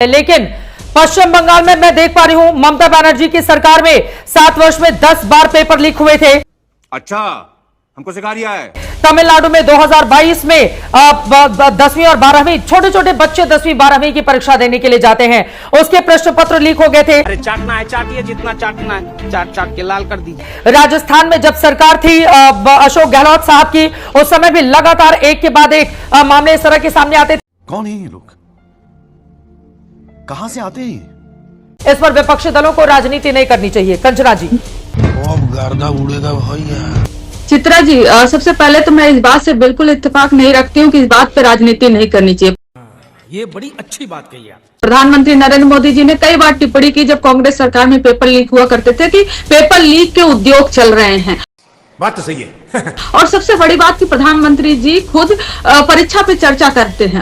लेकिन पश्चिम बंगाल में मैं देख पा रही हूं ममता बनर्जी की सरकार में 7 वर्ष में 10 बार पेपर लीक हुए थे। अच्छा, हमको सिखा रिया है। तमिलनाडु में 2022 में 10वीं और 12वीं छोटे छोटे बच्चे 10वीं 12वीं की परीक्षा देने के लिए जाते हैं, उसके प्रश्न पत्र लीक हो गए थे। अरे चाटना है चाटिए, जितना चाटना है चाट चाट के लाल कर दीजिए। राजस्थान में जब सरकार थी अशोक गहलोत साहब की, उस समय भी लगातार एक के बाद एक मामले इस तरह के सामने आते थे। कौन है ये लोग, कहां से आते हैं? इस पर विपक्षी दलों को राजनीति नहीं करनी चाहिए। कंचना जी, अब गर्दा उड़ेगा भैया। चित्रा जी, सबसे पहले तो मैं इस बात से बिल्कुल इत्तेफाक नहीं रखती हूँ कि इस बात पर राजनीति नहीं करनी चाहिए। ये बड़ी अच्छी बात कही आप। प्रधानमंत्री नरेंद्र मोदी जी ने कई बार टिप्पणी की जब कांग्रेस सरकार में पेपर लीक हुआ करते थे कि पेपर लीक के उद्योग चल रहे हैं। बात तो सही है। और सबसे बड़ी बात कि प्रधानमंत्री जी खुद परीक्षा पे चर्चा करते हैं।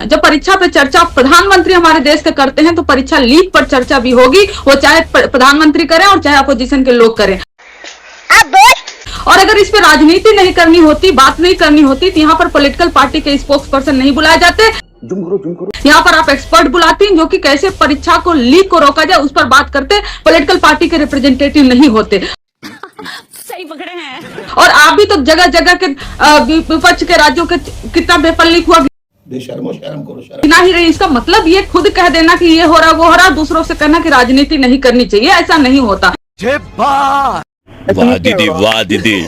जब परीक्षा पे चर्चा प्रधानमंत्री हमारे देश के करते हैं तो परीक्षा लीक पर चर्चा भी होगी, वो चाहे प्रधानमंत्री करें और चाहे अपोजिशन के लोग करें। और अगर इस पे राजनीति नहीं करनी होती, बात नहीं करनी होती, तो यहाँ पर पॉलिटिकल पार्टी के स्पोक्स पर्सन नहीं बुलाए जाते। यहाँ पर आप एक्सपर्ट बुलाती जो कि कैसे परीक्षा को लीक को रोका जाए उस पर बात करते। पॉलिटिकल पार्टी के रिप्रेजेंटेटिव नहीं होते। सही पकड़े हैं। और आप भी तो जगह जगह के विपक्ष के राज्यों के कितना पेपर लीक हुआ शर्म करो ना ही रही। इसका मतलब ये खुद कह देना कि ये हो रहा वो हो रहा, दूसरों से कहना कि राजनीति नहीं करनी चाहिए, ऐसा नहीं होता। वाह दीदी, वाह दीदी।